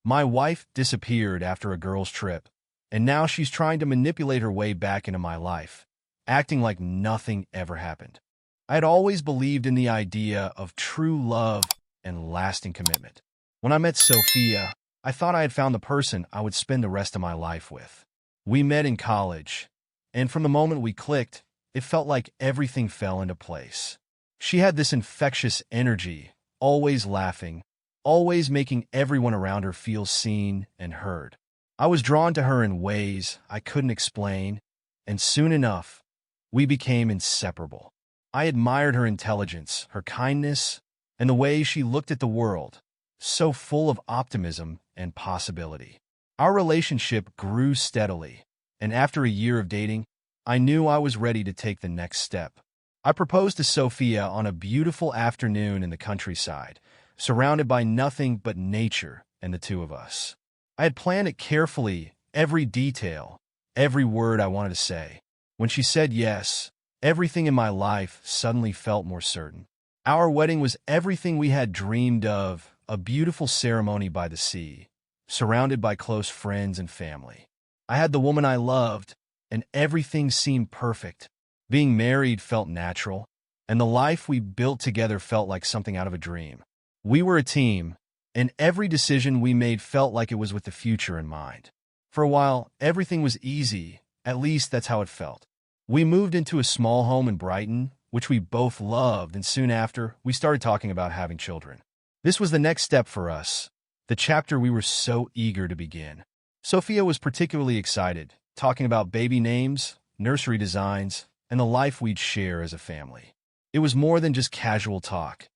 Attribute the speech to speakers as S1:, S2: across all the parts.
S1: My wife disappeared after a girls' trip, and now she's trying to manipulate her way back into my life, acting like nothing ever happened. I had always believed in the idea of true love and lasting commitment. When I met Sophia, I thought I had found the person I would spend the rest of my life with. We met in college, and from the moment we clicked, it felt like everything fell into place. She had this infectious energy, always laughing, always making everyone around her feel seen and heard. I was drawn to her in ways I couldn't explain, and soon enough, we became inseparable. I admired her intelligence, her kindness, and the way she looked at the world, so full of optimism and possibility. Our relationship grew steadily, and after a year of dating, I knew I was ready to take the next step. I proposed to Sophia on a beautiful afternoon in the countryside, surrounded by nothing but nature and the two of us. I had planned it carefully, every detail, every word I wanted to say. When she said yes, everything in my life suddenly felt more certain. Our wedding was everything we had dreamed of, a beautiful ceremony by the sea, surrounded by close friends and family. I had the woman I loved, and everything seemed perfect. Being married felt natural, and the life we built together felt like something out of a dream. We were a team, and every decision we made felt like it was with the future in mind. For a while, everything was easy, at least that's how it felt. We moved into a small home in Brighton, which we both loved, and soon after, we started talking about having children. This was the next step for us, the chapter we were so eager to begin. Sophia was particularly excited, talking about baby names, nursery designs, and the life we'd share as a family. It was more than just casual talk.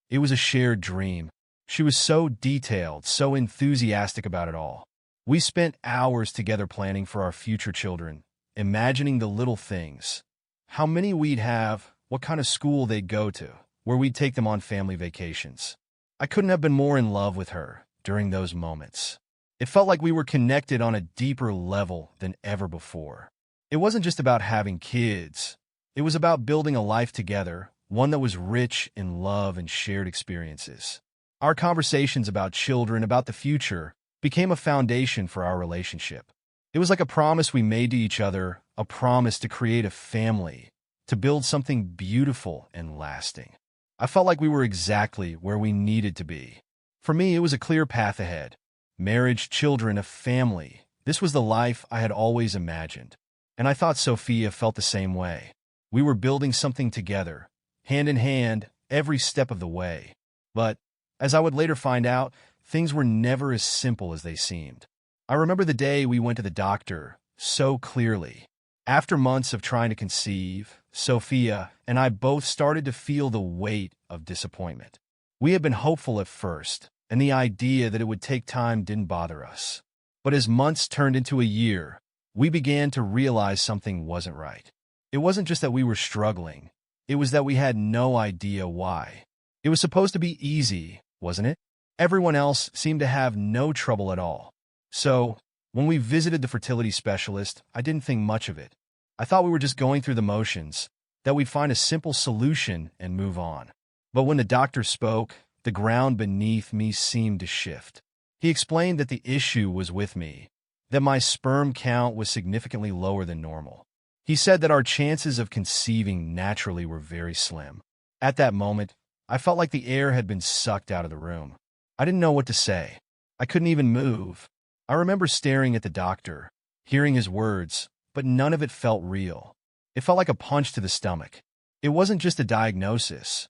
S1: It was a shared dream. She was so detailed, so enthusiastic about it all. We spent hours together planning for our future children, imagining the little things. How many we'd have, what kind of school they'd go to, where we'd take them on family vacations. I couldn't have been more in love with her during those moments. It felt like we were connected on a deeper level than ever before. It wasn't just about having kids. It was about building a life together, one that was rich in love and shared experiences. Our conversations about children, about the future, became a foundation for our relationship. It was like a promise we made to each other, a promise to create a family, to build something beautiful and lasting. I felt like we were exactly where we needed to be. For me, it was a clear path ahead. Marriage, children, a family. This was the life I had always imagined. And I thought Sophia felt the same way. We were building something together, hand in hand, every step of the way. But, as I would later find out, things were never as simple as they seemed. I remember the day we went to the doctor so clearly. After months of trying to conceive, Sophia and I both started to feel the weight of disappointment. We had been hopeful at first, and the idea that it would take time didn't bother us. But as months turned into a year, we began to realize something wasn't right. It wasn't just that we were struggling. It was that we had no idea why. It was supposed to be easy, wasn't it? Everyone else seemed to have no trouble at all. So, when we visited the fertility specialist, I didn't think much of it. I thought we were just going through the motions, that we'd find a simple solution and move on. But when the doctor spoke, the ground beneath me seemed to shift. He explained that the issue was with me, that my sperm count was significantly lower than normal. He said that our chances of conceiving naturally were very slim. At that moment, I felt like the air had been sucked out of the room. I didn't know what to say. I couldn't even move. I remember staring at the doctor, hearing his words, but none of it felt real. It felt like a punch to the stomach. It wasn't just a diagnosis.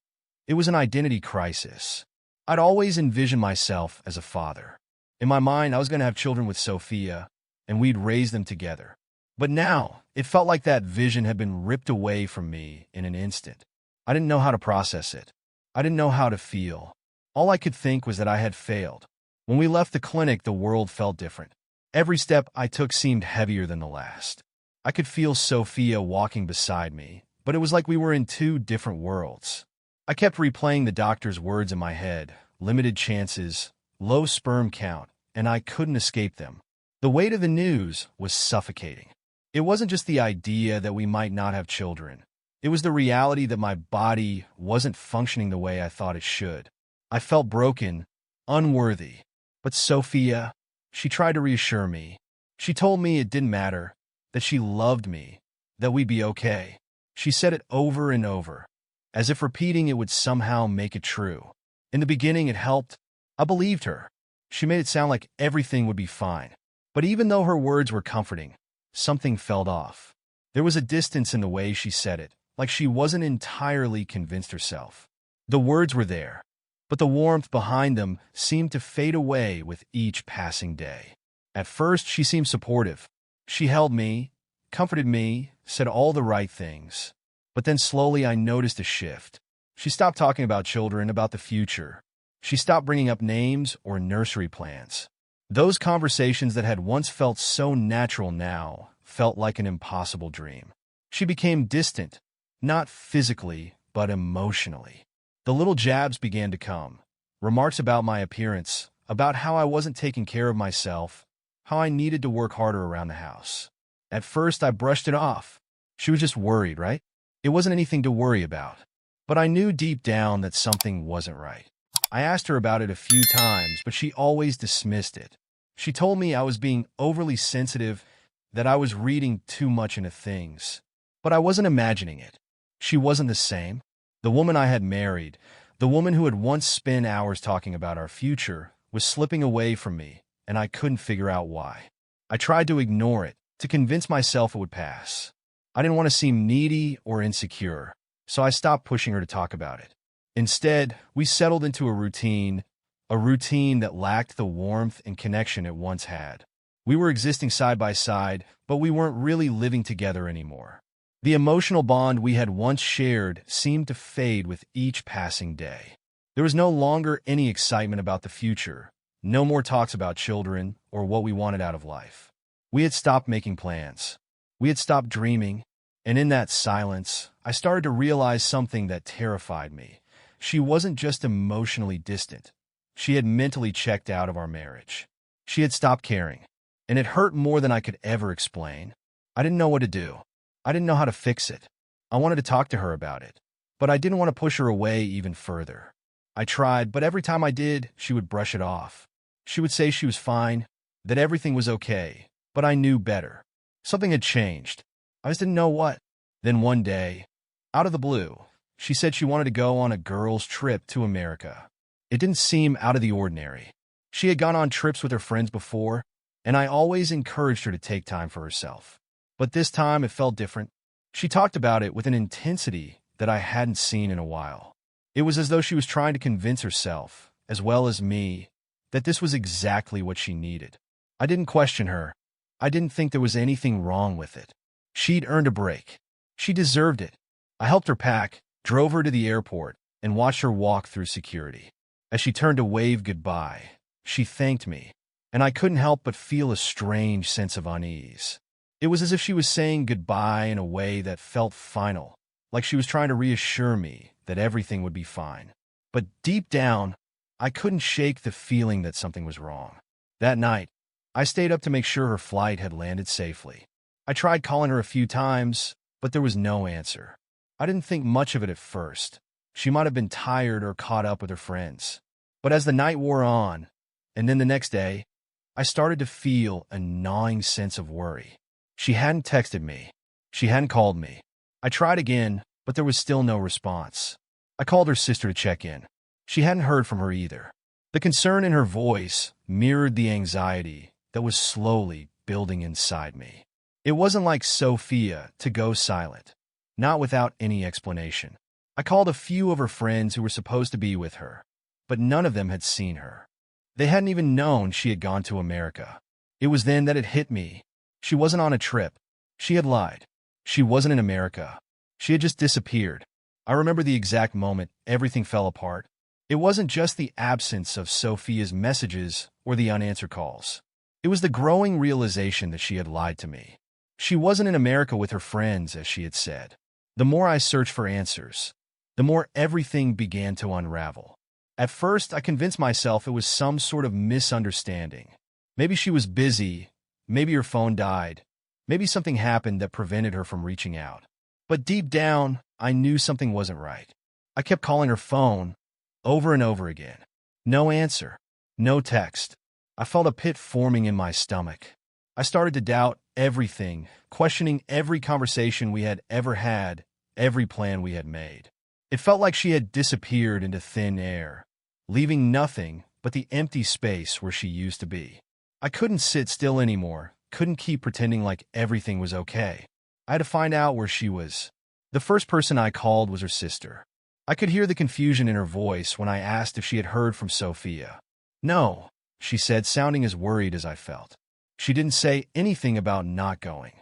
S1: It was an identity crisis. I'd always envisioned myself as a father. In my mind, I was going to have children with Sophia, and we'd raise them together. But now, it felt like that vision had been ripped away from me in an instant. I didn't know how to process it. I didn't know how to feel. All I could think was that I had failed. When we left the clinic, the world felt different. Every step I took seemed heavier than the last. I could feel Sophia walking beside me, but it was like we were in two different worlds. I kept replaying the doctor's words in my head, limited chances, low sperm count, and I couldn't escape them. The weight of the news was suffocating. It wasn't just the idea that we might not have children. It was the reality that my body wasn't functioning the way I thought it should. I felt broken, unworthy. But Sophia, she tried to reassure me. She told me it didn't matter, that she loved me, that we'd be okay. She said it over and over, as if repeating it would somehow make it true. In the beginning, it helped. I believed her. She made it sound like everything would be fine. But even though her words were comforting, something felt off. There was a distance in the way she said it, like she wasn't entirely convinced herself. The words were there, but the warmth behind them seemed to fade away with each passing day. At first, she seemed supportive. She held me, comforted me, said all the right things. But then slowly I noticed a shift. She stopped talking about children, about the future. She stopped bringing up names or nursery plans. Those conversations that had once felt so natural now felt like an impossible dream. She became distant, not physically, but emotionally. The little jabs began to come. Remarks about my appearance, about how I wasn't taking care of myself, how I needed to work harder around the house. At first, I brushed it off. She was just worried, right? It wasn't anything to worry about. But I knew deep down that something wasn't right. I asked her about it a few times, but she always dismissed it. She told me I was being overly sensitive, that I was reading too much into things. But I wasn't imagining it. She wasn't the same. The woman I had married, the woman who had once spent hours talking about our future, was slipping away from me, and I couldn't figure out why. I tried to ignore it, to convince myself it would pass. I didn't want to seem needy or insecure, so I stopped pushing her to talk about it. Instead, we settled into a routine that lacked the warmth and connection it once had. We were existing side by side, but we weren't really living together anymore. The emotional bond we had once shared seemed to fade with each passing day. There was no longer any excitement about the future, no more talks about children or what we wanted out of life. We had stopped making plans. We had stopped dreaming, and in that silence, I started to realize something that terrified me. She wasn't just emotionally distant. She had mentally checked out of our marriage. She had stopped caring, and it hurt more than I could ever explain. I didn't know what to do. I didn't know how to fix it. I wanted to talk to her about it, but I didn't want to push her away even further. I tried, but every time I did, she would brush it off. She would say she was fine, that everything was okay, but I knew better. Something had changed. I just didn't know what. Then one day, out of the blue, she said she wanted to go on a girls' trip to America. It didn't seem out of the ordinary. She had gone on trips with her friends before, and I always encouraged her to take time for herself. But this time it felt different. She talked about it with an intensity that I hadn't seen in a while. It was as though she was trying to convince herself, as well as me, that this was exactly what she needed. I didn't question her. I didn't think there was anything wrong with it. She'd earned a break. She deserved it. I helped her pack, drove her to the airport, and watched her walk through security. As she turned to wave goodbye, she thanked me, and I couldn't help but feel a strange sense of unease. It was as if she was saying goodbye in a way that felt final, like she was trying to reassure me that everything would be fine. But deep down, I couldn't shake the feeling that something was wrong. That night, I stayed up to make sure her flight had landed safely. I tried calling her a few times, but there was no answer. I didn't think much of it at first. She might have been tired or caught up with her friends. But as the night wore on, and then the next day, I started to feel a gnawing sense of worry. She hadn't texted me. She hadn't called me. I tried again, but there was still no response. I called her sister to check in. She hadn't heard from her either. The concern in her voice mirrored the anxiety that was slowly building inside me. It wasn't like Sophia to go silent, not without any explanation. I called a few of her friends who were supposed to be with her, but none of them had seen her. They hadn't even known she had gone to America. It was then that it hit me. She wasn't on a trip. She had lied. She wasn't in America. She had just disappeared. I remember the exact moment everything fell apart. It wasn't just the absence of Sophia's messages or the unanswered calls. It was the growing realization that she had lied to me. She wasn't in America with her friends, as she had said. The more I searched for answers, the more everything began to unravel. At first, I convinced myself it was some sort of misunderstanding. Maybe she was busy. Maybe her phone died. Maybe something happened that prevented her from reaching out. But deep down, I knew something wasn't right. I kept calling her phone over and over again. No answer. No text. I felt a pit forming in my stomach. I started to doubt everything, questioning every conversation we had ever had, every plan we had made. It felt like she had disappeared into thin air, leaving nothing but the empty space where she used to be. I couldn't sit still anymore, couldn't keep pretending like everything was okay. I had to find out where she was. The first person I called was her sister. I could hear the confusion in her voice when I asked if she had heard from Sophia. "No," she said, sounding as worried as I felt. She didn't say anything about not going.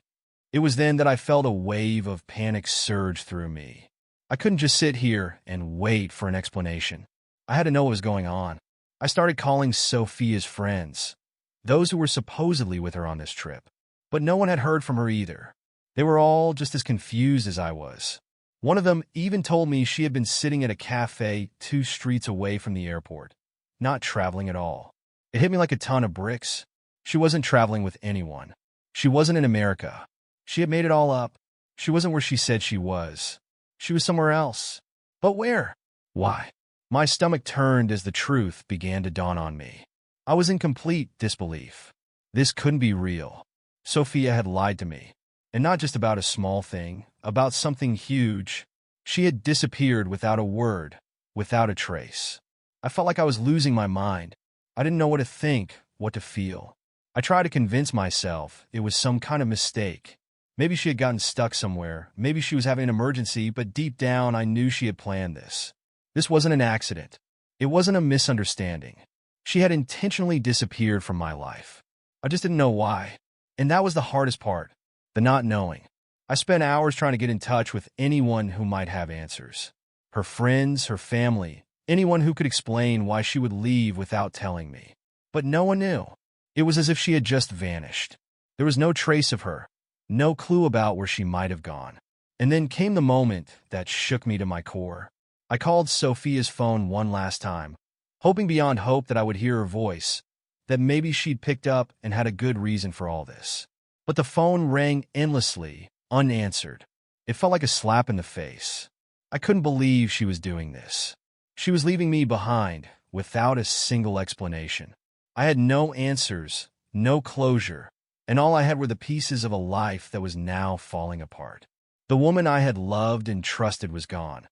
S1: It was then that I felt a wave of panic surge through me. I couldn't just sit here and wait for an explanation. I had to know what was going on. I started calling Sophia's friends, those who were supposedly with her on this trip. But no one had heard from her either. They were all just as confused as I was. One of them even told me she had been sitting at a cafe 2 streets away from the airport, not traveling at all. It hit me like a ton of bricks. She wasn't traveling with anyone. She wasn't in America. She had made it all up. She wasn't where she said she was. She was somewhere else. But where? Why? My stomach turned as the truth began to dawn on me. I was in complete disbelief. This couldn't be real. Sophia had lied to me. And not just about a small thing, about something huge. She had disappeared without a word, without a trace. I felt like I was losing my mind. I didn't know what to think, what to feel. I tried to convince myself it was some kind of mistake. Maybe she had gotten stuck somewhere. Maybe she was having an emergency, but deep down I knew she had planned this. This wasn't an accident. It wasn't a misunderstanding. She had intentionally disappeared from my life. I just didn't know why. And that was the hardest part, the not knowing. I spent hours trying to get in touch with anyone who might have answers. Her friends, her family, anyone who could explain why she would leave without telling me. But no one knew. It was as if she had just vanished. There was no trace of her, no clue about where she might have gone. And then came the moment that shook me to my core. I called Sophia's phone one last time, hoping beyond hope that I would hear her voice, that maybe she'd picked up and had a good reason for all this. But the phone rang endlessly, unanswered. It felt like a slap in the face. I couldn't believe she was doing this. She was leaving me behind, without a single explanation. I had no answers, no closure, and all I had were the pieces of a life that was now falling apart. The woman I had loved and trusted was gone,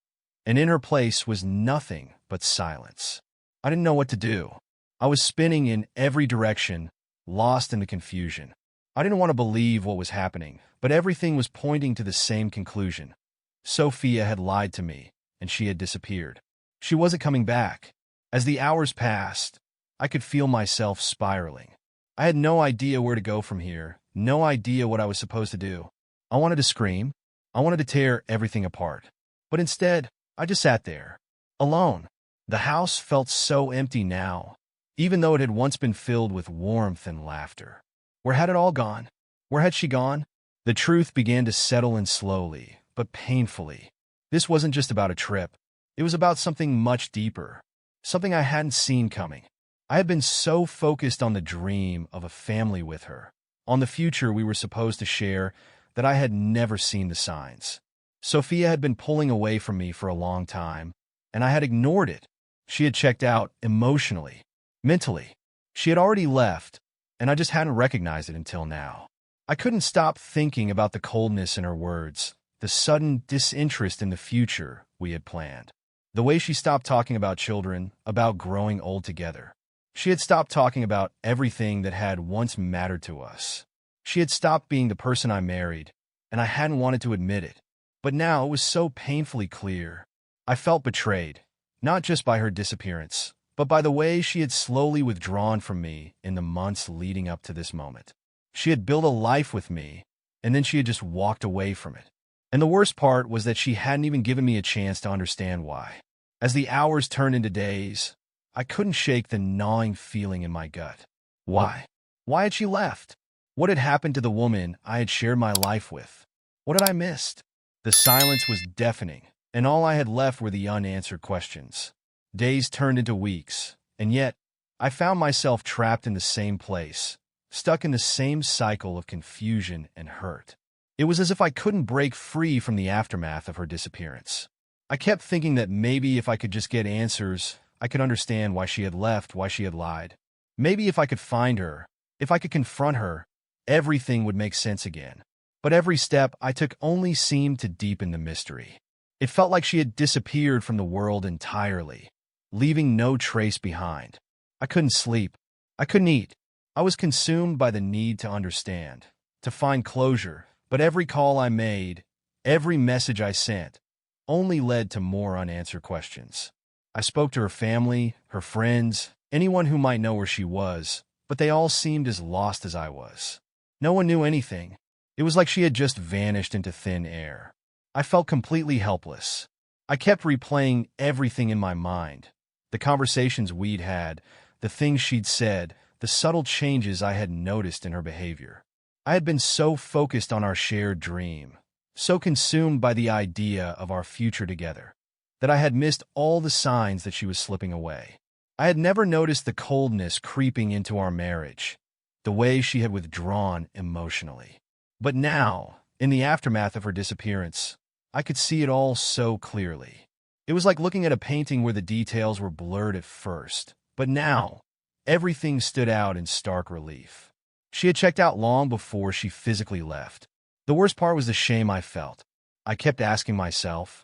S1: and in her place was nothing but silence. I didn't know what to do. I was spinning in every direction, lost in the confusion. I didn't want to believe what was happening, but everything was pointing to the same conclusion. Sophia had lied to me, and she had disappeared. She wasn't coming back. As the hours passed, I could feel myself spiraling. I had no idea where to go from here, no idea what I was supposed to do. I wanted to scream. I wanted to tear everything apart. But instead, I just sat there, alone. The house felt so empty now, even though it had once been filled with warmth and laughter. Where had it all gone? Where had she gone? The truth began to settle in slowly, but painfully. This wasn't just about a trip. It was about something much deeper, something I hadn't seen coming. I had been so focused on the dream of a family with her, on the future we were supposed to share, that I had never seen the signs. Sophia had been pulling away from me for a long time, and I had ignored it. She had checked out emotionally, mentally. She had already left, and I just hadn't recognized it until now. I couldn't stop thinking about the coldness in her words, the sudden disinterest in the future we had planned. The way she stopped talking about children, about growing old together. She had stopped talking about everything that had once mattered to us. She had stopped being the person I married, and I hadn't wanted to admit it. But now it was so painfully clear. I felt betrayed, not just by her disappearance, but by the way she had slowly withdrawn from me in the months leading up to this moment. She had built a life with me, and then she had just walked away from it. And the worst part was that she hadn't even given me a chance to understand why. As the hours turned into days, I couldn't shake the gnawing feeling in my gut. Why? Why had she left? What had happened to the woman I had shared my life with? What had I missed? The silence was deafening, and all I had left were the unanswered questions. Days turned into weeks, and yet I found myself trapped in the same place, stuck in the same cycle of confusion and hurt. It was as if I couldn't break free from the aftermath of her disappearance. I kept thinking that maybe if I could just get answers, I could understand why she had left, why she had lied. Maybe if I could find her, if I could confront her, everything would make sense again. But every step I took only seemed to deepen the mystery. It felt like she had disappeared from the world entirely, leaving no trace behind. I couldn't sleep. I couldn't eat. I was consumed by the need to understand, to find closure, but every call I made, every message I sent, only led to more unanswered questions. I spoke to her family, her friends, anyone who might know where she was, but they all seemed as lost as I was. No one knew anything. It was like she had just vanished into thin air. I felt completely helpless. I kept replaying everything in my mind. The conversations we'd had, the things she'd said, the subtle changes I had noticed in her behavior. I had been so focused on our shared dream, so consumed by the idea of our future together, that I had missed all the signs that she was slipping away. I had never noticed the coldness creeping into our marriage, the way she had withdrawn emotionally. But now, in the aftermath of her disappearance, I could see it all so clearly. It was like looking at a painting where the details were blurred at first, but now, everything stood out in stark relief. She had checked out long before she physically left. The worst part was the shame I felt. I kept asking myself,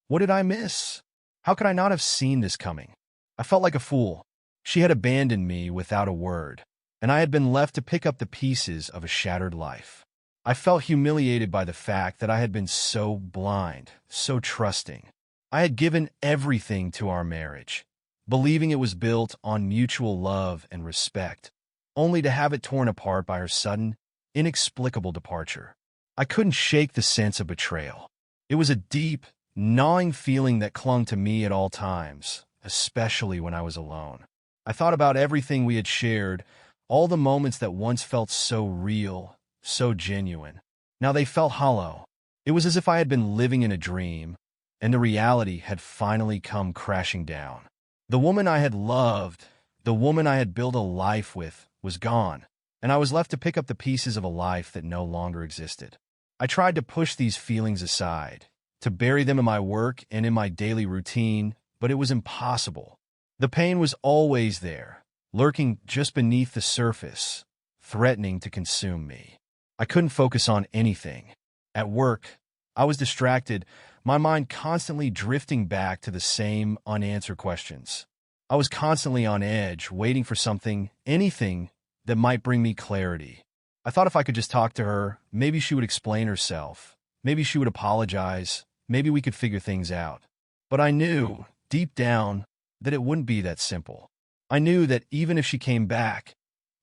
S1: what did I miss? How could I not have seen this coming? I felt like a fool. She had abandoned me without a word, and I had been left to pick up the pieces of a shattered life. I felt humiliated by the fact that I had been so blind, so trusting. I had given everything to our marriage, believing it was built on mutual love and respect, only to have it torn apart by her sudden, inexplicable departure. I couldn't shake the sense of betrayal. It was a deep, gnawing feeling that clung to me at all times, especially when I was alone. I thought about everything we had shared, all the moments that once felt so real, so genuine. Now they felt hollow. It was as if I had been living in a dream, and the reality had finally come crashing down. The woman I had loved, the woman I had built a life with, was gone, and I was left to pick up the pieces of a life that no longer existed. I tried to push these feelings aside, to bury them in my work and in my daily routine, but it was impossible. The pain was always there, lurking just beneath the surface, threatening to consume me. I couldn't focus on anything. At work, I was distracted, my mind constantly drifting back to the same unanswered questions. I was constantly on edge, waiting for something, anything, that might bring me clarity. I thought if I could just talk to her, maybe she would explain herself. Maybe she would apologize. Maybe we could figure things out. But I knew, deep down, that it wouldn't be that simple. I knew that even if she came back,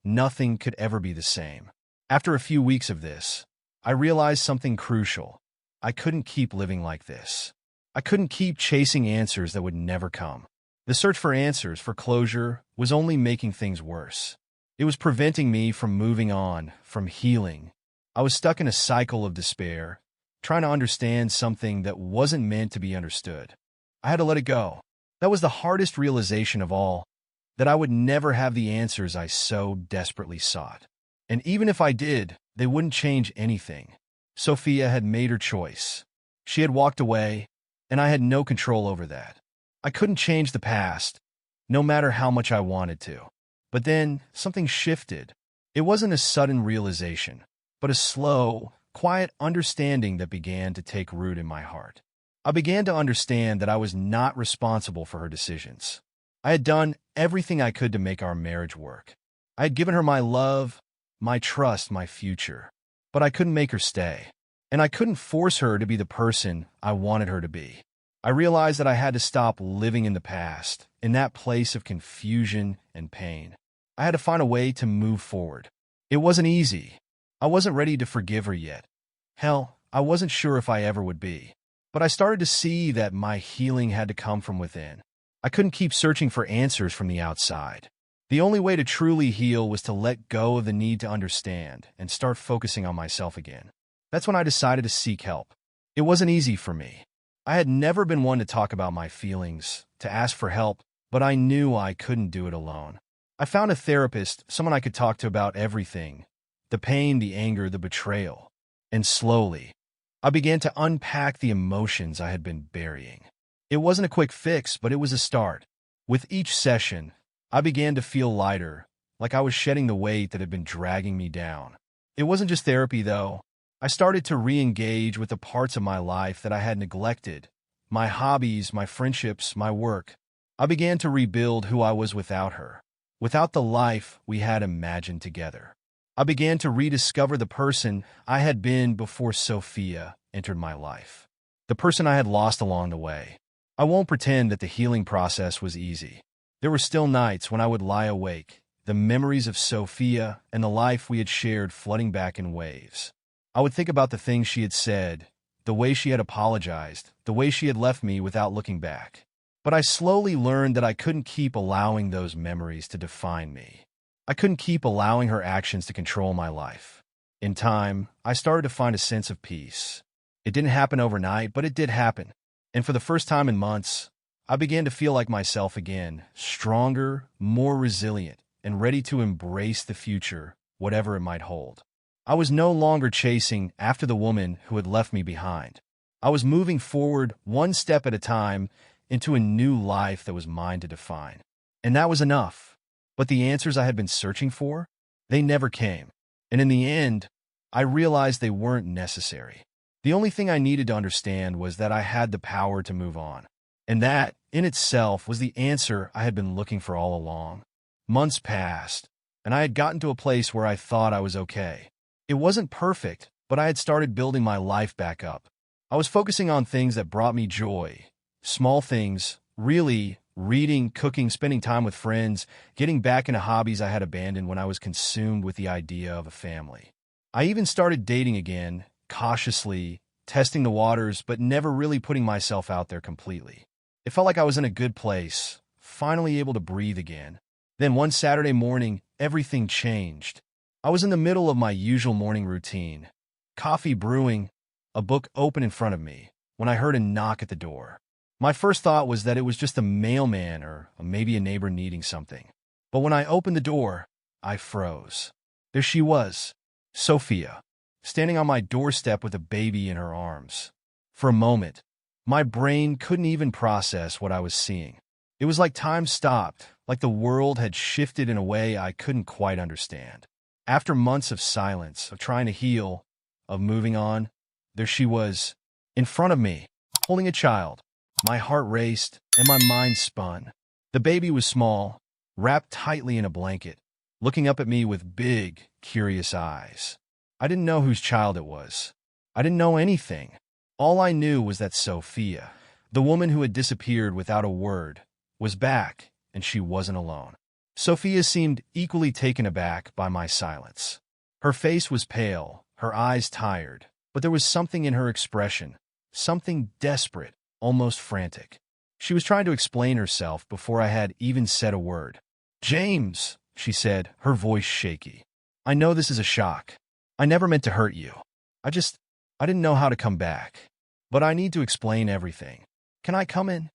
S1: nothing could ever be the same. After a few weeks of this, I realized something crucial. I couldn't keep living like this. I couldn't keep chasing answers that would never come. The search for answers, for closure, was only making things worse. It was preventing me from moving on, from healing. I was stuck in a cycle of despair, trying to understand something that wasn't meant to be understood. I had to let it go. That was the hardest realization of all, that I would never have the answers I so desperately sought. And even if I did, they wouldn't change anything. Sophia had made her choice. She had walked away, and I had no control over that. I couldn't change the past, no matter how much I wanted to. But then, something shifted. It wasn't a sudden realization, but a slow, quiet understanding that began to take root in my heart. I began to understand that I was not responsible for her decisions. I had done everything I could to make our marriage work. I had given her my love, my trust, my future. But I couldn't make her stay. And I couldn't force her to be the person I wanted her to be. I realized that I had to stop living in the past, in that place of confusion and pain. I had to find a way to move forward. It wasn't easy. I wasn't ready to forgive her yet. Hell, I wasn't sure if I ever would be. But I started to see that my healing had to come from within. I couldn't keep searching for answers from the outside. The only way to truly heal was to let go of the need to understand and start focusing on myself again. That's when I decided to seek help. It wasn't easy for me. I had never been one to talk about my feelings, to ask for help, but I knew I couldn't do it alone. I found a therapist, someone I could talk to about everything, the pain, the anger, the betrayal. And slowly, I began to unpack the emotions I had been burying. It wasn't a quick fix, but it was a start. With each session, I began to feel lighter, like I was shedding the weight that had been dragging me down. It wasn't just therapy, though. I started to re-engage with the parts of my life that I had neglected. My hobbies, my friendships, my work. I began to rebuild who I was without her, without the life we had imagined together. I began to rediscover the person I had been before Sophia entered my life, the person I had lost along the way. I won't pretend that the healing process was easy. There were still nights when I would lie awake, the memories of Sophia and the life we had shared flooding back in waves. I would think about the things she had said, the way she had apologized, the way she had left me without looking back. But I slowly learned that I couldn't keep allowing those memories to define me. I couldn't keep allowing her actions to control my life. In time, I started to find a sense of peace. It didn't happen overnight, but it did happen. And for the first time in months, I began to feel like myself again, stronger, more resilient, and ready to embrace the future, whatever it might hold. I was no longer chasing after the woman who had left me behind. I was moving forward one step at a time into a new life that was mine to define. And that was enough. But the answers I had been searching for, they never came. And in the end, I realized they weren't necessary. The only thing I needed to understand was that I had the power to move on. And that, in itself, was the answer I had been looking for all along. Months passed, and I had gotten to a place where I thought I was okay. It wasn't perfect, but I had started building my life back up. I was focusing on things that brought me joy. Small things, really, reading, cooking, spending time with friends, getting back into hobbies I had abandoned when I was consumed with the idea of a family. I even started dating again, cautiously, testing the waters, but never really putting myself out there completely. It felt like I was in a good place, finally able to breathe again. Then one Saturday morning, everything changed. I was in the middle of my usual morning routine, coffee brewing, a book open in front of me, when I heard a knock at the door. My first thought was that it was just a mailman or maybe a neighbor needing something. But when I opened the door, I froze. There she was, Sophia, standing on my doorstep with a baby in her arms. For a moment, my brain couldn't even process what I was seeing. It was like time stopped, like the world had shifted in a way I couldn't quite understand. After months of silence, of trying to heal, of moving on, there she was, in front of me, holding a child. My heart raced, and my mind spun. The baby was small, wrapped tightly in a blanket, looking up at me with big, curious eyes. I didn't know whose child it was. I didn't know anything. All I knew was that Sophia, the woman who had disappeared without a word, was back, and she wasn't alone. Sophia seemed equally taken aback by my silence. Her face was pale, her eyes tired, but there was something in her expression, something desperate, almost frantic. She was trying to explain herself before I had even said a word. "James," she said, her voice shaky. "I know this is a shock. I never meant to hurt you. I didn't know how to come back. But I need to explain everything. Can I come in?"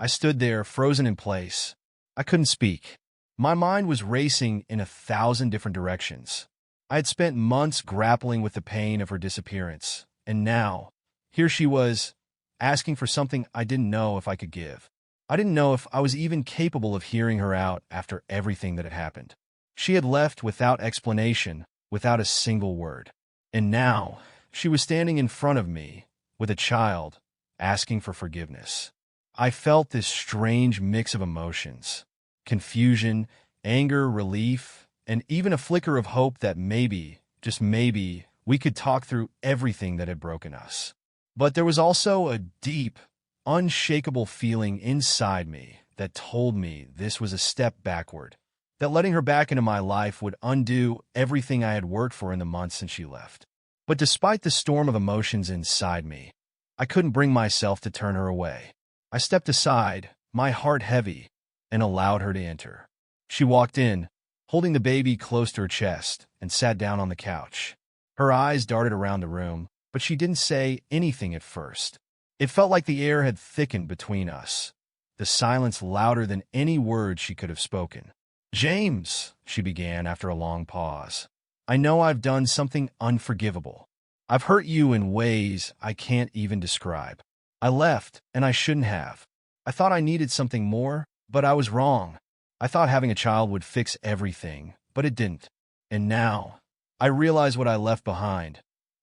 S1: I stood there, frozen in place. I couldn't speak. My mind was racing in 1,000 different directions. I had spent months grappling with the pain of her disappearance, and now, here she was, asking for something I didn't know if I could give. I didn't know if I was even capable of hearing her out after everything that had happened. She had left without explanation, without a single word. And now, she was standing in front of me, with a child, asking for forgiveness. I felt this strange mix of emotions. Confusion, anger, relief, and even a flicker of hope that maybe, just maybe, we could talk through everything that had broken us. But there was also a deep, unshakable feeling inside me that told me this was a step backward, that letting her back into my life would undo everything I had worked for in the months since she left. But despite the storm of emotions inside me, I couldn't bring myself to turn her away. I stepped aside, my heart heavy, and allowed her to enter. She walked in, holding the baby close to her chest, and sat down on the couch. Her eyes darted around the room, but she didn't say anything at first. It felt like the air had thickened between us, the silence louder than any words she could have spoken. "James," she began after a long pause, "I know I've done something unforgivable. I've hurt you in ways I can't even describe. I left, and I shouldn't have. I thought I needed something more, but I was wrong. I thought having a child would fix everything, but it didn't. And now, I realize what I left behind,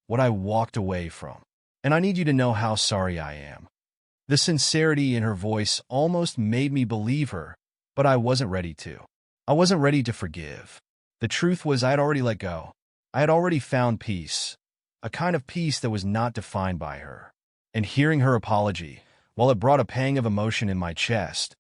S1: what I walked away from. And I need you to know how sorry I am. The sincerity in her voice almost made me believe her, but I wasn't ready to. I wasn't ready to forgive. The truth was I had already let go. I had already found peace, a kind of peace that was not defined by her. And hearing her apology, while it brought a pang of emotion in my chest,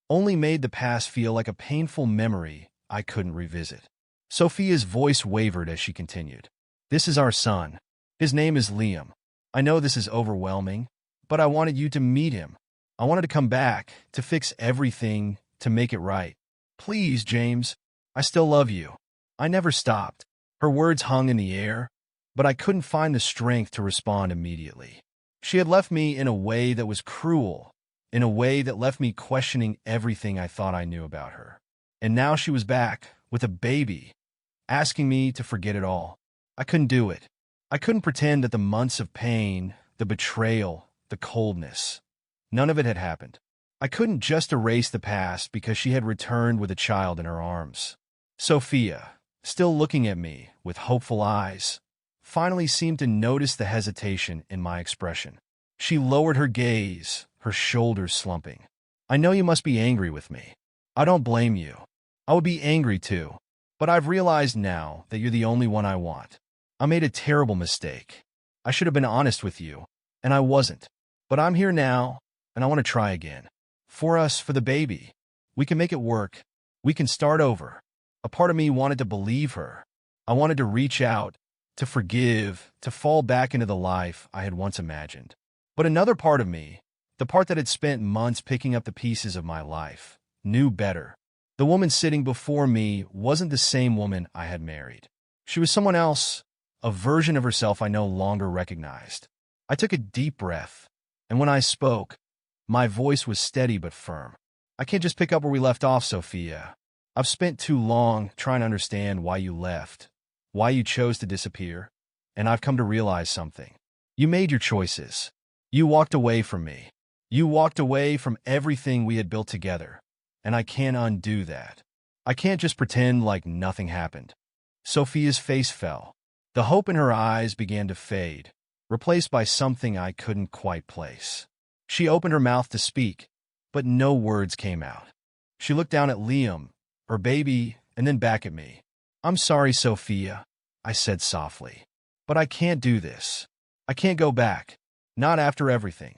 S1: only made the past feel like a painful memory I couldn't revisit. Sophia's voice wavered as she continued. This is our son. His name is Liam. I know this is overwhelming, but I wanted you to meet him. I wanted to come back, to fix everything, to make it right. Please, James, I still love you. I never stopped. Her words hung in the air, but I couldn't find the strength to respond immediately. She had left me in a way that was cruel, in a way that left me questioning everything I thought I knew about her. And now she was back, with a baby, asking me to forget it all. I couldn't do it. I couldn't pretend that the months of pain, the betrayal, the coldness, none of it had happened. I couldn't just erase the past because she had returned with a child in her arms. Sophia, still looking at me with hopeful eyes, finally seemed to notice the hesitation in my expression. She lowered her gaze, her shoulders slumping. I know you must be angry with me. I don't blame you. I would be angry too. But I've realized now that you're the only one I want. I made a terrible mistake. I should have been honest with you, and I wasn't. But I'm here now, and I want to try again. For us, for the baby. We can make it work. We can start over. A part of me wanted to believe her. I wanted to reach out, to forgive, to fall back into the life I had once imagined. But another part of me, the part that had spent months picking up the pieces of my life, knew better. The woman sitting before me wasn't the same woman I had married. She was someone else, a version of herself I no longer recognized. I took a deep breath, and when I spoke, my voice was steady but firm. I can't just pick up where we left off, Sophia. I've spent too long trying to understand why you left, why you chose to disappear, and I've come to realize something. You made your choices. You walked away from me. You walked away from everything we had built together, and I can't undo that. I can't just pretend like nothing happened. Sophia's face fell. The hope in her eyes began to fade, replaced by something I couldn't quite place. She opened her mouth to speak, but no words came out. She looked down at Liam, her baby, and then back at me. I'm sorry, Sophia, I said softly, but I can't do this. I can't go back, not after everything.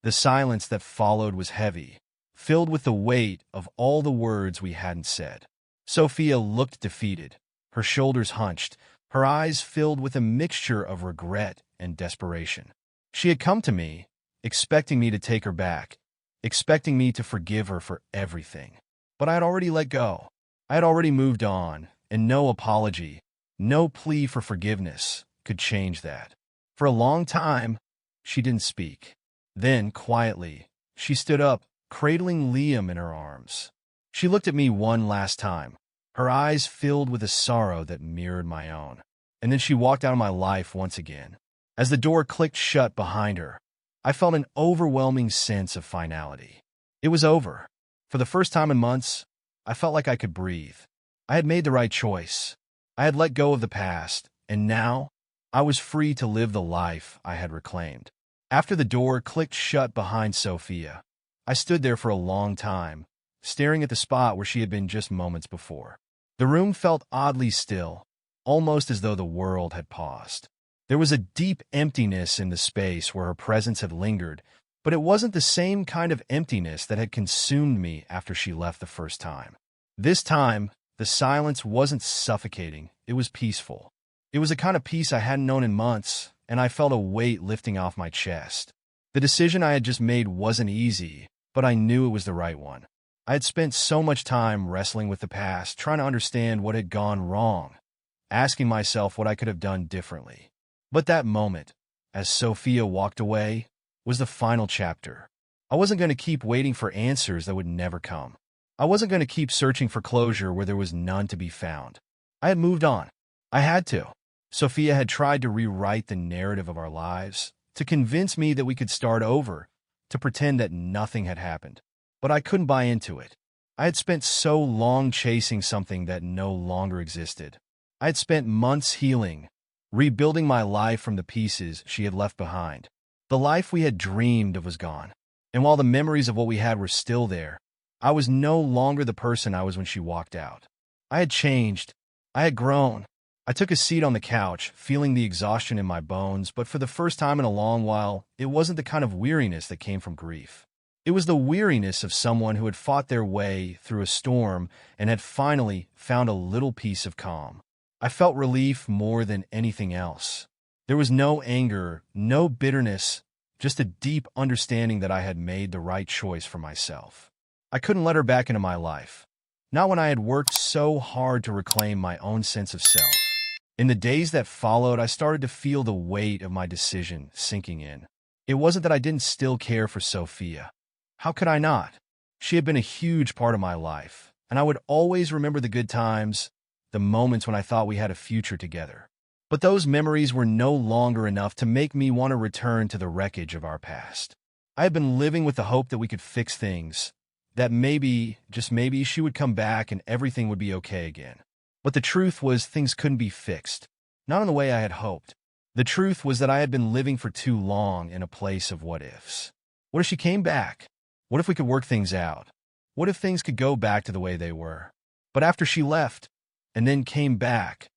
S1: The silence that followed was heavy, filled with the weight of all the words we hadn't said. Sophia looked defeated, her shoulders hunched, her eyes filled with a mixture of regret and desperation. She had come to me, expecting me to take her back, expecting me to forgive her for everything. But I had already let go. I had already moved on, and no apology, no plea for forgiveness could change that. For a long time, she didn't speak. Then, quietly, she stood up, cradling Liam in her arms. She looked at me one last time, her eyes filled with a sorrow that mirrored my own. And then she walked out of my life once again. As the door clicked shut behind her, I felt an overwhelming sense of finality. It was over. For the first time in months, I felt like I could breathe. I had made the right choice. I had let go of the past, and now I was free to live the life I had reclaimed. After the door clicked shut behind Sophia, I stood there for a long time, staring at the spot where she had been just moments before. The room felt oddly still, almost as though the world had paused. There was a deep emptiness in the space where her presence had lingered, but it wasn't the same kind of emptiness that had consumed me after she left the first time. This time, the silence wasn't suffocating, it was peaceful. It was a kind of peace I hadn't known in months, and I felt a weight lifting off my chest. The decision I had just made wasn't easy, but I knew it was the right one. I had spent so much time wrestling with the past, trying to understand what had gone wrong, asking myself what I could have done differently. But that moment, as Sophia walked away, was the final chapter. I wasn't going to keep waiting for answers that would never come. I wasn't going to keep searching for closure where there was none to be found. I had moved on. I had to. Sophia had tried to rewrite the narrative of our lives, to convince me that we could start over, to pretend that nothing had happened. But I couldn't buy into it. I had spent so long chasing something that no longer existed. I had spent months healing, rebuilding my life from the pieces she had left behind. The life we had dreamed of was gone. And while the memories of what we had were still there, I was no longer the person I was when she walked out. I had changed. I had grown. I took a seat on the couch, feeling the exhaustion in my bones, but for the first time in a long while, it wasn't the kind of weariness that came from grief. It was the weariness of someone who had fought their way through a storm and had finally found a little piece of calm. I felt relief more than anything else. There was no anger, no bitterness, just a deep understanding that I had made the right choice for myself. I couldn't let her back into my life, not when I had worked so hard to reclaim my own sense of self. In the days that followed, I started to feel the weight of my decision sinking in. It wasn't that I didn't still care for Sophia. How could I not? She had been a huge part of my life, and I would always remember the good times, the moments when I thought we had a future together. But those memories were no longer enough to make me want to return to the wreckage of our past. I had been living with the hope that we could fix things, that maybe, just maybe, she would come back and everything would be okay again. But the truth was things couldn't be fixed, not in the way I had hoped. The truth was that I had been living for too long in a place of what-ifs. What if she came back? What if we could work things out? What if things could go back to the way they were? But after she left, and then came back,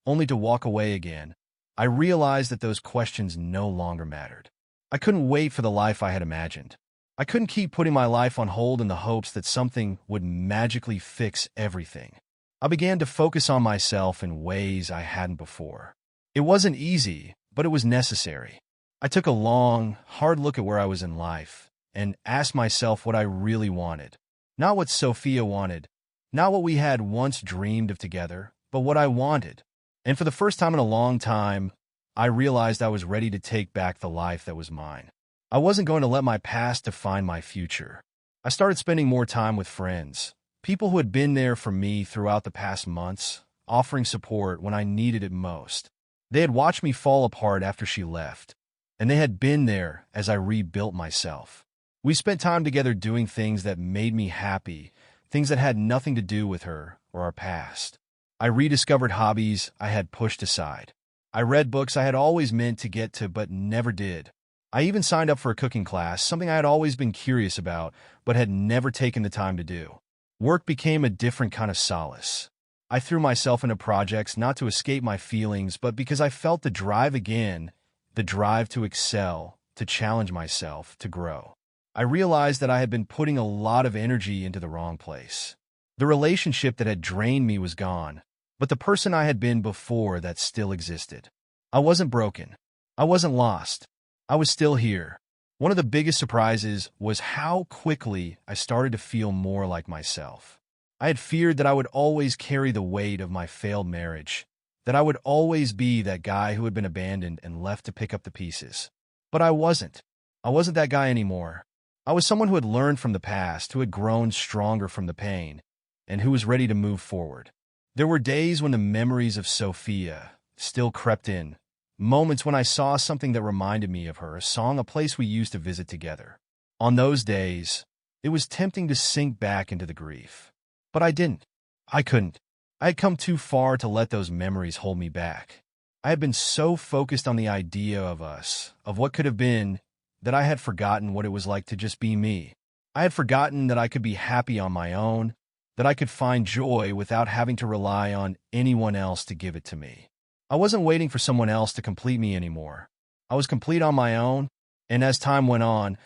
S1: only to walk away again, I realized that those questions no longer mattered. I couldn't wait for the life I had imagined. I couldn't keep putting my life on hold in the hopes that something would magically fix everything. I began to focus on myself in ways I hadn't before. It wasn't easy, but it was necessary. I took a long, hard look at where I was in life and asked myself what I really wanted. Not what Sophia wanted, not what we had once dreamed of together, but what I wanted. And for the first time in a long time, I realized I was ready to take back the life that was mine. I wasn't going to let my past define my future. I started spending more time with friends, people who had been there for me throughout the past months, offering support when I needed it most. They had watched me fall apart after she left, and they had been there as I rebuilt myself. We spent time together doing things that made me happy, things that had nothing to do with her or our past. I rediscovered hobbies I had pushed aside. I read books I had always meant to get to but never did. I even signed up for a cooking class, something I had always been curious about but had never taken the time to do. Work became a different kind of solace. I threw myself into projects not to escape my feelings, but because I felt the drive again, the drive to excel, to challenge myself, to grow. I realized that I had been putting a lot of energy into the wrong place. The relationship that had drained me was gone, but the person I had been before that still existed. I wasn't broken. I wasn't lost. I was still here. One of the biggest surprises was how quickly I started to feel more like myself. I had feared that I would always carry the weight of my failed marriage, that I would always be that guy who had been abandoned and left to pick up the pieces. But I wasn't. I wasn't that guy anymore. I was someone who had learned from the past, who had grown stronger from the pain, and who was ready to move forward. There were days when the memories of Sophia still crept in, moments when I saw something that reminded me of her, a song, a place we used to visit together. On those days, it was tempting to sink back into the grief. But I didn't. I couldn't. I had come too far to let those memories hold me back. I had been so focused on the idea of us, of what could have been, that I had forgotten what it was like to just be me. I had forgotten that I could be happy on my own, that I could find joy without having to rely on anyone else to give it to me. I wasn't waiting for someone else to complete me anymore. I was complete on my own, and as time went on,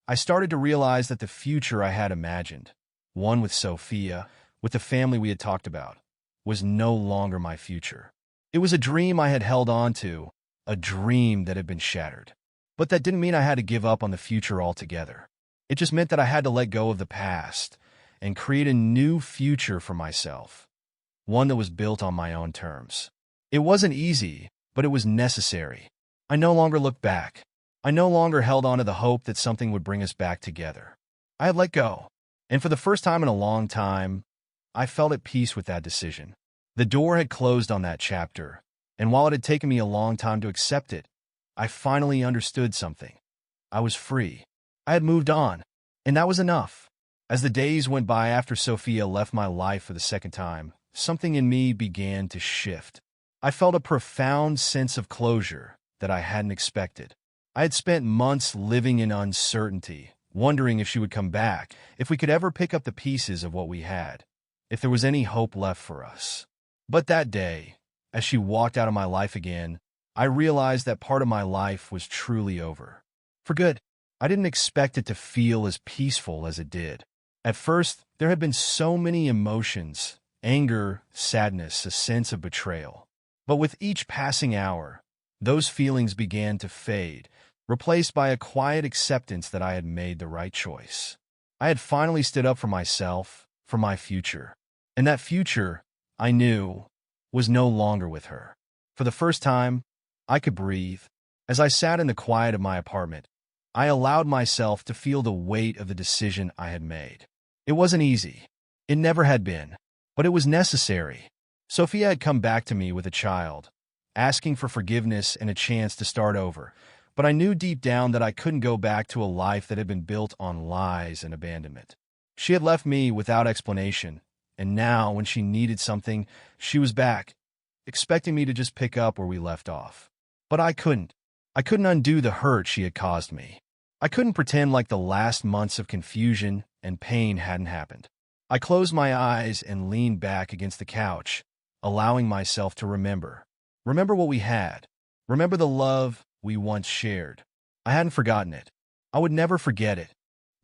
S1: I started to realize that the future I had imagined, one with Sophia, with the family we had talked about, was no longer my future. It was a dream I had held on to, a dream that had been shattered. But that didn't mean I had to give up on the future altogether. It just meant that I had to let go of the past and create a new future for myself, one that was built on my own terms. It wasn't easy, but it was necessary. I no longer looked back. I no longer held on to the hope that something would bring us back together. I had let go, and for the first time in a long time, I felt at peace with that decision. The door had closed on that chapter, and while it had taken me a long time to accept it, I finally understood something. I was free. I had moved on, and that was enough. As the days went by after Sophia left my life for the second time, something in me began to shift. I felt a profound sense of closure that I hadn't expected. I had spent months living in uncertainty, wondering if she would come back, if we could ever pick up the pieces of what we had, if there was any hope left for us. But that day, as she walked out of my life again, I realized that part of my life was truly over. For good. I didn't expect it to feel as peaceful as it did. At first, there had been so many emotions: anger, sadness, a sense of betrayal. But with each passing hour, those feelings began to fade, replaced by a quiet acceptance that I had made the right choice. I had finally stood up for myself, for my future. And that future, I knew, was no longer with her. For the first time, I could breathe. As I sat in the quiet of my apartment, I allowed myself to feel the weight of the decision I had made. It wasn't easy. It never had been. But it was necessary. Sophia had come back to me with a child, asking for forgiveness and a chance to start over. But I knew deep down that I couldn't go back to a life that had been built on lies and abandonment. She had left me without explanation, and now, when she needed something, she was back, expecting me to just pick up where we left off. But I couldn't. I couldn't undo the hurt she had caused me. I couldn't pretend like the last months of confusion and pain hadn't happened. I closed my eyes and leaned back against the couch, allowing myself to remember. Remember what we had. Remember the love we once shared. I hadn't forgotten it. I would never forget it.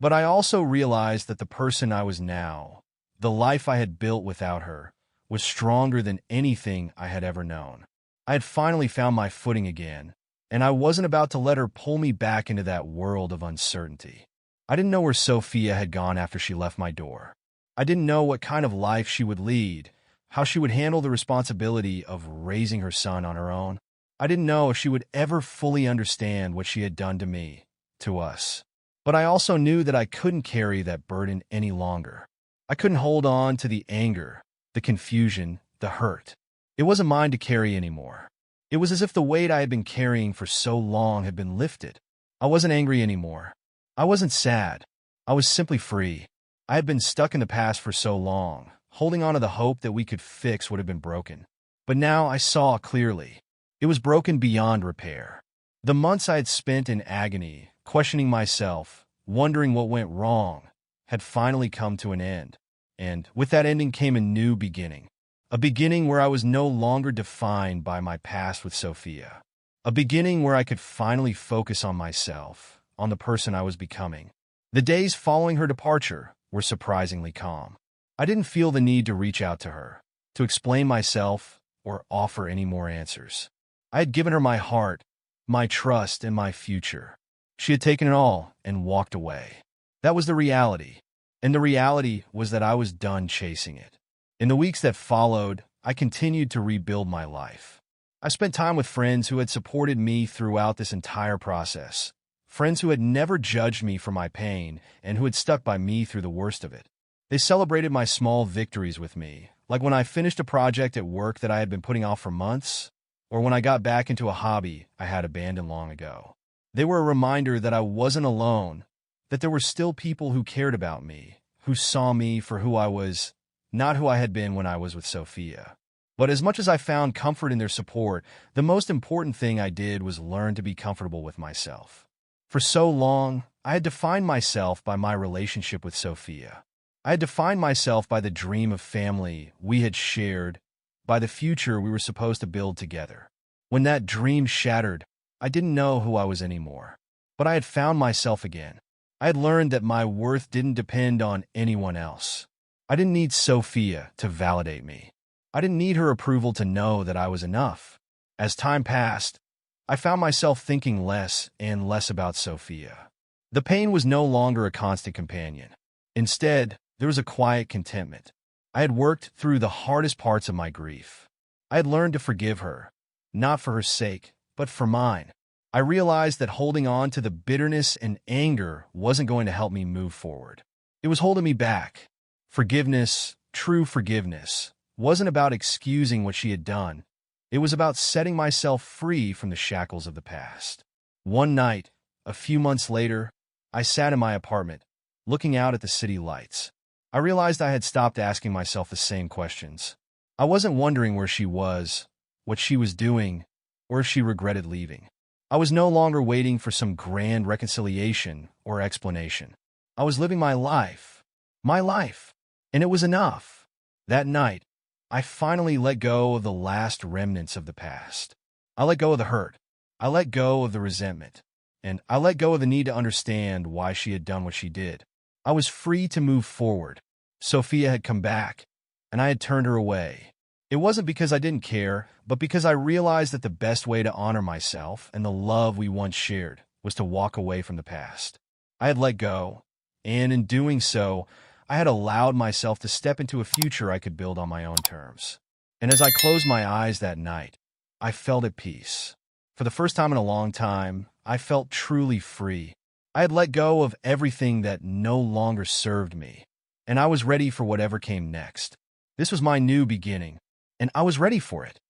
S1: But I also realized that the person I was now, the life I had built without her, was stronger than anything I had ever known. I had finally found my footing again, and I wasn't about to let her pull me back into that world of uncertainty. I didn't know where Sophia had gone after she left my door. I didn't know what kind of life she would lead, how she would handle the responsibility of raising her son on her own. I didn't know if she would ever fully understand what she had done to me, to us. But I also knew that I couldn't carry that burden any longer. I couldn't hold on to the anger, the confusion, the hurt. It wasn't mine to carry anymore. It was as if the weight I had been carrying for so long had been lifted. I wasn't angry anymore. I wasn't sad. I was simply free. I had been stuck in the past for so long, holding on to the hope that we could fix what had been broken. But now I saw clearly. It was broken beyond repair. The months I had spent in agony, questioning myself, wondering what went wrong, had finally come to an end. And with that ending came a new beginning. A beginning where I was no longer defined by my past with Sophia. A beginning where I could finally focus on myself, on the person I was becoming. The days following her departure were surprisingly calm. I didn't feel the need to reach out to her, to explain myself, or offer any more answers. I had given her my heart, my trust, and my future. She had taken it all and walked away. That was the reality. And the reality was that I was done chasing it. In the weeks that followed, I continued to rebuild my life. I spent time with friends who had supported me throughout this entire process. Friends who had never judged me for my pain and who had stuck by me through the worst of it. They celebrated my small victories with me, like when I finished a project at work that I had been putting off for months, or when I got back into a hobby I had abandoned long ago. They were a reminder that I wasn't alone, that there were still people who cared about me, who saw me for who I was, not who I had been when I was with Sophia. But as much as I found comfort in their support, the most important thing I did was learn to be comfortable with myself. For so long, I had defined myself by my relationship with Sophia. I had defined myself by the dream of family we had shared, by the future we were supposed to build together. When that dream shattered, I didn't know who I was anymore. But I had found myself again. I had learned that my worth didn't depend on anyone else. I didn't need Sophia to validate me. I didn't need her approval to know that I was enough. As time passed, I found myself thinking less and less about Sophia. The pain was no longer a constant companion. Instead, there was a quiet contentment. I had worked through the hardest parts of my grief. I had learned to forgive her, not for her sake, but for mine. I realized that holding on to the bitterness and anger wasn't going to help me move forward. It was holding me back. Forgiveness, true forgiveness, wasn't about excusing what she had done. It was about setting myself free from the shackles of the past. One night, a few months later, I sat in my apartment, looking out at the city lights. I realized I had stopped asking myself the same questions. I wasn't wondering where she was, what she was doing, or if she regretted leaving. I was no longer waiting for some grand reconciliation or explanation. I was living my life, and it was enough. That night, I finally let go of the last remnants of the past. I let go of the hurt. I let go of the resentment. And I let go of the need to understand why she had done what she did. I was free to move forward. Sophia had come back, and I had turned her away. It wasn't because I didn't care, but because I realized that the best way to honor myself and the love we once shared was to walk away from the past. I had let go, and in doing so, I had allowed myself to step into a future I could build on my own terms. And as I closed my eyes that night, I felt at peace. For the first time in a long time, I felt truly free. I had let go of everything that no longer served me, and I was ready for whatever came next. This was my new beginning, and I was ready for it.